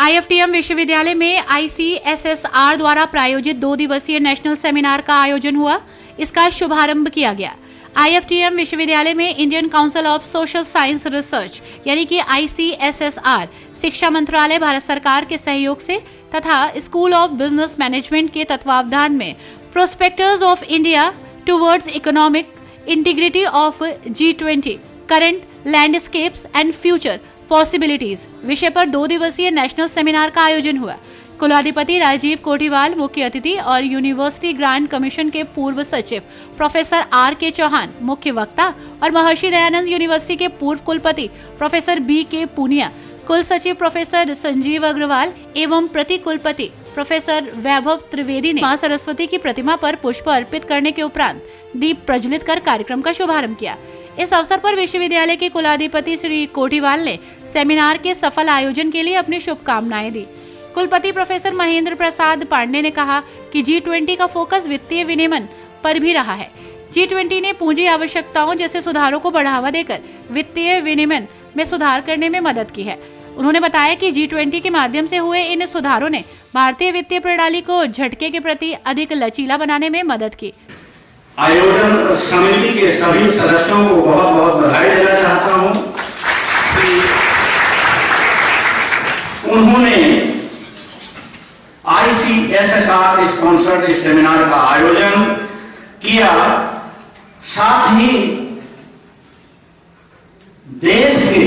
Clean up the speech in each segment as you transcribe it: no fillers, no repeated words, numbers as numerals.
IFTM विश्वविद्यालय में ICSSR द्वारा प्रायोजित 2 दिवसीय नेशनल सेमिनार का आयोजन हुआ। इसका शुभारंभ किया गया। IFTM विश्वविद्यालय में Indian council of social science research यानी कि ICSSR, शिक्षा मंत्रालय भारत सरकार के सहयोग से तथा स्कूल ऑफ बिजनेस मैनेजमेंट के तत्वावधान में prospectors of India towards economic integrity of G20 current landscapes and future possibilities विषय पर 2 दिवसीय नेशनल सेमिनार का आयोजन हुआ। कुलाधिपति राजीव कोठीवाल मुख्य अतिथि और यूनिवर्सिटी ग्रांट कमीशन के पूर्व सचिव प्रोफेसर RK चौहान मुख्य वक्ता और महर्षि दयानंद यूनिवर्सिटी के पूर्व कुलपति प्रोफेसर BK पूनिया, कुल सचिव प्रोफेसर संजीव अग्रवाल एवं प्रति कुलपति प्रोफेसर वैभव त्रिवेदी ने मां सरस्वती की प्रतिमा पर पुष्प अर्पित करने के उपरांत दीप प्रज्वलित कर कार्यक्रम का शुभारंभ किया। इस अवसर पर विश्वविद्यालय के कुलाधिपति श्री कोठीवाल ने सेमिनार के सफल आयोजन के लिए अपनी शुभकामनाएं दी। कुलपति प्रोफेसर महेंद्र प्रसाद पांडे ने कहा कि G20 का फोकस वित्तीय विनियमन पर भी रहा है। G20 ने पूंजी आवश्यकताओं जैसे सुधारों को बढ़ावा देकर वित्तीय विनियमन में सुधार करने में मदद की है। उन्होंने बताया कि G20 के माध्यम से हुए इन सुधारों ने भारतीय वित्तीय प्रणाली को झटके के प्रति अधिक लचीला बनाने में मदद की। आयोजन समिति के सभी सदस्यों को बहुत बहुत बधाई देना चाहता हूं कि उन्होंने ICSSR स्पॉन्सर्ड इस सेमिनार का आयोजन किया, साथ ही देश के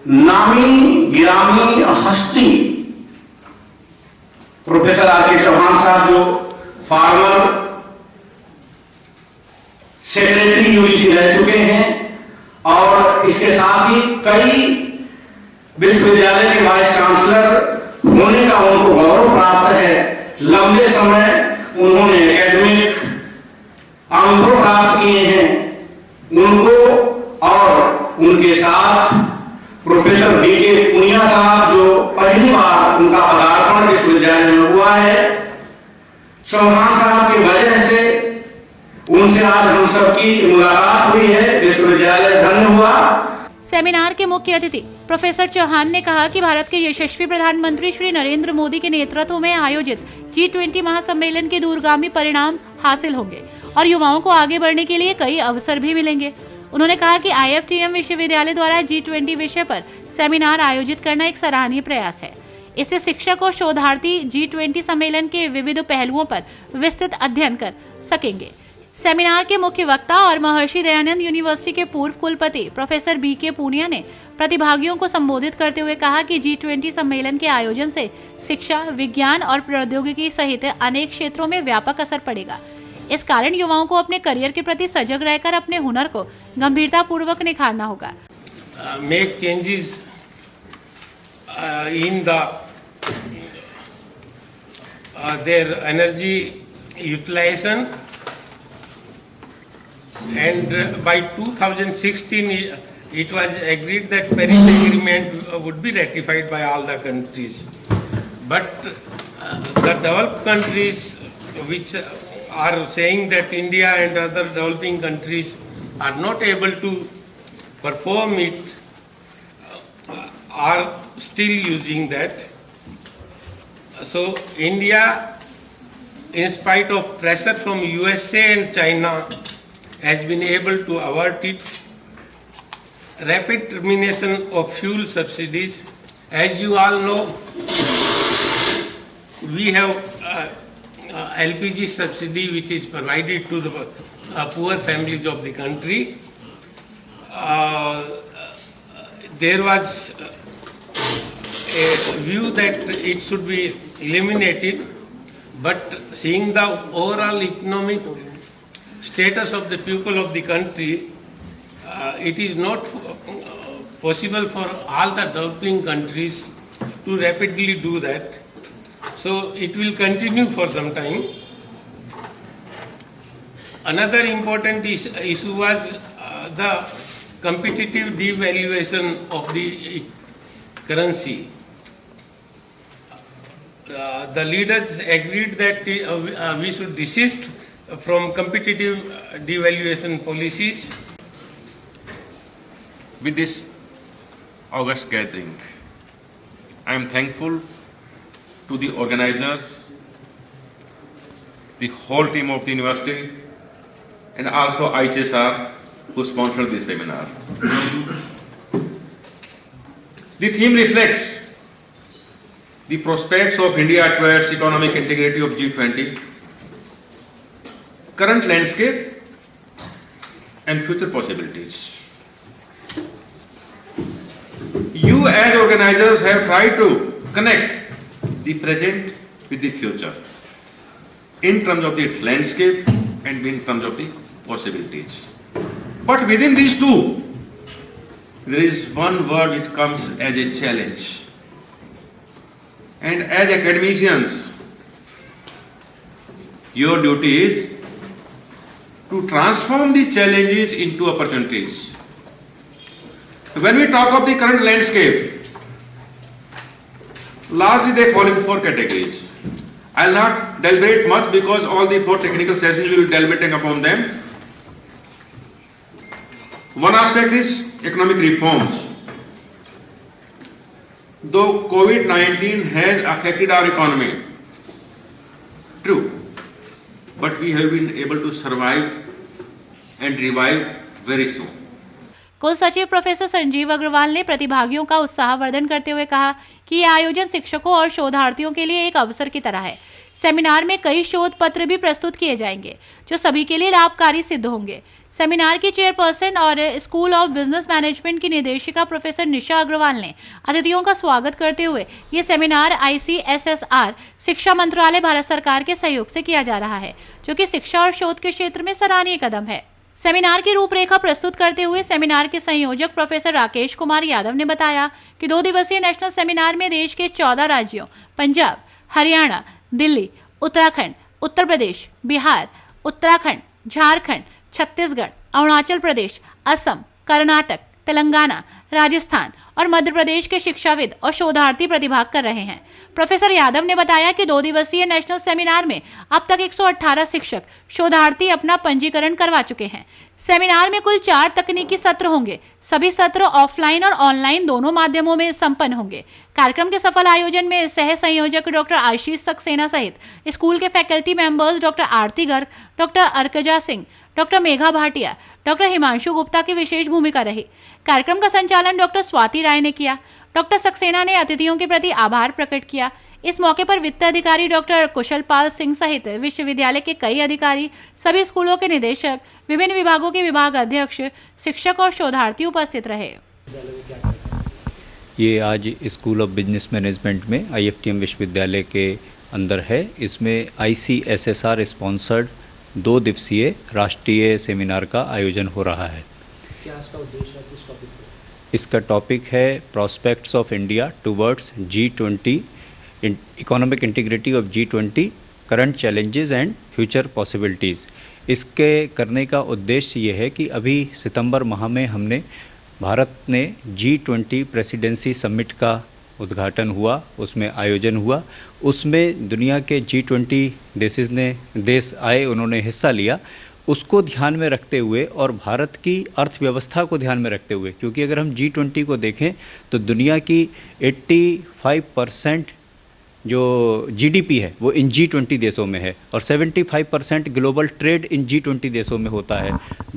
नामी गिरामी हस्ती प्रोफेसर RK चौहान साहब जो फार्मर सेक्रेटरी UGC रह चुके हैं और इसके साथ ही कई विश्वविद्यालय के वाइस चांसलर होने का उनको गौरव प्राप्त है। लंबे समय उन्होंने एकेडमिक अनुभव प्राप्त किए हैं। उनको और उनके साथ प्रोफेसर BK पूनिया साहब जो पहली बार उनका पदार्पण विश्वविद्यालय में हुआ है, चौहान साहब की वजह से उनसे आज हम सबकी मुलाकात हुई है। विश्वविद्यालय धन्य हुआ। सेमिनार के मुख्य अतिथि प्रोफेसर चौहान ने कहा कि भारत के यशस्वी प्रधानमंत्री श्री नरेंद्र मोदी के नेतृत्व में आयोजित G20 महासम्मेलन के दूरगामी परिणाम हासिल होंगे और युवाओं को आगे बढ़ने के लिए कई अवसर भी मिलेंगे। उन्होंने कहा कि IFTM विश्वविद्यालय द्वारा G20 विषय पर सेमिनार आयोजित करना एक सराहनीय प्रयास है। इससे शिक्षक और शोधार्थी G20 सम्मेलन के विविध पहलुओं पर विस्तृत अध्ययन कर सकेंगे। सेमिनार के मुख्य वक्ता और महर्षि दयानंद यूनिवर्सिटी के पूर्व कुलपति प्रोफेसर BK पूनिया ने प्रतिभागियों को संबोधित करते हुए कहा कि G20 सम्मेलन के आयोजन से शिक्षा, विज्ञान और प्रौद्योगिकी सहित अनेक क्षेत्रों में व्यापक असर पड़ेगा। इस कारण युवाओं को अपने करियर के प्रति सजग रहकर अपने हुनर को गंभीरता पूर्वक निखारना होगा। Make changes in their energy utilization. And by 2016, it was agreed that Paris Agreement would be ratified by all the countries. But the developed countries, which are saying that India and other developing countries are not able to perform it, are still using that. So India, in spite of pressure from USA and China, has been able to avert it. Rapid termination of fuel subsidies. As you all know, we have LPG subsidy which is provided to the poor families of the country. There was a view that it should be eliminated, but seeing the overall economic status of the people of the country, it is not possible for all the developing countries to rapidly do that. So it will continue for some time. Another important issue was the competitive devaluation of the currency. The leaders agreed that we should desist from competitive devaluation policies. With this August gathering, I am thankful to the organizers, the whole team of the university, and also ICSR who sponsored this seminar. The theme reflects the prospects of India towards economic integrity of G20, current landscape, and future possibilities. You as organizers have tried to connect the present with the future in terms of the landscape and in terms of the possibilities. But within these two, there is one word which comes as a challenge. And as academicians, your duty is to transform the challenges into opportunities. When we talk of the current landscape, largely they fall into four categories. I will not deliberate much because all the four technical sessions we will deliberating upon them. One aspect is economic reforms. Though COVID-19 has affected our economy, true, but we have been able to survive and revive very soon. कुल सचिव professor Sanjeev Agarwal ने प्रतिभागियों का उत्साहवर्धन करते हुए कहा कि यह आयोजन शिक्षकों और शोधार्थियों के लिए एक अवसर की तरह है। सेमिनार में कई शोध पत्र भी प्रस्तुत किए जाएंगे जो सभी के लिए लाभकारी सिद्ध होंगे। सेमिनार की चेयरपर्सन और स्कूल ऑफ बिजनेस मैनेजमेंट की निदेशिका प्रोफेसर निशा अग्रवाल ने अतिथियों का स्वागत करते हुए ये सेमिनार ICSSR शिक्षा मंत्रालय भारत सरकार के सहयोग से किया जा रहा है, जो कि शिक्षा और शोध के क्षेत्र में सराहनीय कदम है। सेमिनार की रूपरेखा प्रस्तुत करते हुए सेमिनार के संयोजक प्रोफेसर राकेश कुमार यादव ने बताया कि 2 दिवसीय नेशनल सेमिनार में देश के 14 राज्यों पंजाब, हरियाणा, दिल्ली, उत्तराखंड, उत्तर प्रदेश, बिहार, उत्तराखंड, झारखंड, छत्तीसगढ़, अरुणाचल प्रदेश, असम, कर्नाटक, तेलंगाना, राजस्थान और मध्य प्रदेश के शिक्षाविद और शोधार्थी प्रतिभाग कर रहे हैं। प्रोफेसर यादव ने बताया कि 2 दिवसीय नेशनल सेमिनार में अब तक 118 शिक्षक शोधार्थी अपना पंजीकरण करवा चुके हैं। सेमिनार में कुल 4 तकनीकी सत्र होंगे। सभी सत्र ऑफलाइन और ऑनलाइन दोनों माध्यमों में संपन्न होंगे। कार्यक्रम के सफल आयोजन में सह संयोजक डॉक्टर आशीष सक्सेना सहित स्कूल के faculty members doctor Aarti Garg, doctor Arkaja Singh, doctor Megha Bhatia, doctor Himanshu Gupta की विशेष भूमिका रही। कार्यक्रम का संचालन डॉक्टर स्वाति राय ने किया। डॉक्टर सक्सेना ने अतिथियों के प्रति आभार प्रकट किया। इस मौके पर वित्त अधिकारी डॉक्टर कुशल पाल सिंह सहित विश्वविद्यालय के कई अधिकारी, सभी स्कूलों के निदेशक, विभिन्न विभागों के विभाग अध्यक्ष, शिक्षक और शोधार्थी उपस्थित रहे। ये आज स्कूल ऑफ बिजनेस मैनेजमेंट में IFTM विश्वविद्यालय के अंदर है। इसमें ICSSR स्पॉन्सर्ड 2 दिवसीय राष्ट्रीय सेमिनार का आयोजन हो रहा है। क्या इसका उद्देश्य है, किस टॉपिक पे? इसका टॉपिक है prospects of India towards G20, economic integrity of G20, current challenges and future possibilities. इसके करने का उद्देश्य ये है कि अभी सितंबर माह में हमने भारत ने G20 प्रेसिडेंसी समिट का उद्घाटन हुआ, उसमें आयोजन हुआ। उसमें दुनिया के G20 देश आए, उन्होंने हिस्सा लिया। उसको ध्यान में रखते हुए और भारत की अर्थव्यवस्था को ध्यान में रखते हुए, क्योंकि अगर हम G20 को देखें तो दुनिया की 85% जो GDP है वो इन G20 देशों में है और 75% ग्लोबल ट्रेड इन G20 देशों में होता है।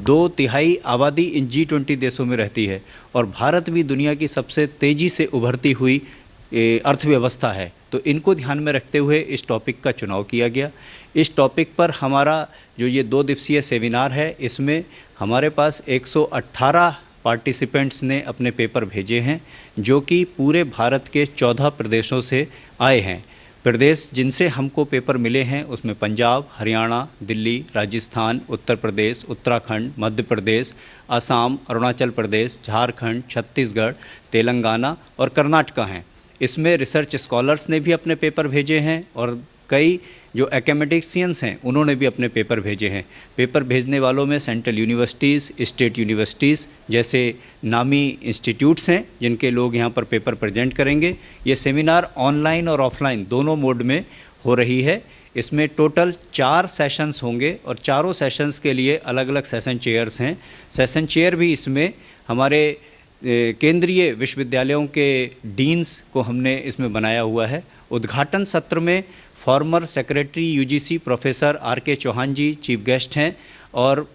2/3 आबादी इन G20 देशों में रहती है और भारत भी दुनिया की सबसे तेज़ी से उभरती हुई अर्थव्यवस्था है। तो इनको ध्यान में रखते हुए इस टॉपिक का चुनाव किया गया। इस टॉपिक पर हमारा जो ये 2 दिवसीय सेमिनार है, इसमें हमारे पास 118 पार्टिसिपेंट्स ने अपने पेपर भेजे हैं, जो कि पूरे भारत के 14 प्रदेशों से आए हैं। प्रदेश जिनसे हमको पेपर मिले हैं उसमें पंजाब, हरियाणा, दिल्ली, राजस्थान, उत्तर प्रदेश, उत्तराखंड, मध्य प्रदेश, असम, अरुणाचल प्रदेश, झारखंड, छत्तीसगढ़, तेलंगाना और कर्नाटक हैं। इसमें रिसर्च स्कॉलर्स ने भी अपने पेपर भेजे हैं और कई जो एकेडमिशियंस हैं उन्होंने भी अपने पेपर भेजे हैं। पेपर भेजने वालों में सेंट्रल यूनिवर्सिटीज़, स्टेट यूनिवर्सिटीज़ जैसे नामी इंस्टीट्यूट्स हैं जिनके लोग यहाँ पर पेपर प्रेजेंट करेंगे। ये सेमिनार ऑनलाइन और ऑफलाइन दोनों मोड में हो रही है। इसमें टोटल 4 सेशंस होंगे और चारों सेशंस के लिए अलग अलग सेशन चेयर्स हैं। सेशन चेयर भी इसमें हमारे केंद्रीय विश्वविद्यालयों के डीन्स को हमने इसमें बनाया हुआ है। उद्घाटन सत्र में former secretary UGC professor R K. Chauhan ji chief guest हैं और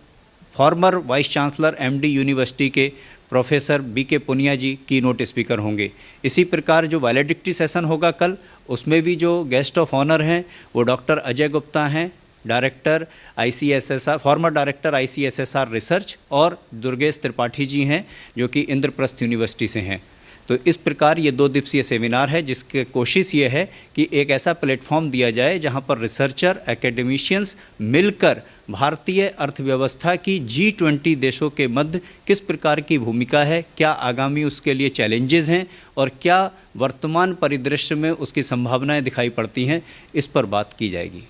former vice chancellor MD university के professor B K. Punia ji keynote speaker होंगे। इसी प्रकार जो वैलेडिक्टी सेशन होगा कल, उसमें भी जो गेस्ट ऑफ ऑनर हैं वो डॉक्टर अजय गुप्ता हैं, director ICSSR, farmer director ICSSR research, और दुर्गेश त्रिपाठी जी हैं जो कि इंद्रप्रस्थ यूनिवर्सिटी से हैं। तो इस प्रकार ये 2 दिवसीय सेमिनार है जिसकी कोशिश ये है कि एक ऐसा प्लेटफॉर्म दिया जाए जहां पर रिसर्चर, एकेडमिशियंस मिलकर भारतीय अर्थव्यवस्था की G20 देशों के मध्य किस प्रकार की भूमिका है, क्या आगामी उसके लिए चैलेंजेस हैं और क्या वर्तमान परिदृश्य में उसकी संभावनाएं दिखाई पड़ती हैं, इस पर बात की जाएगी।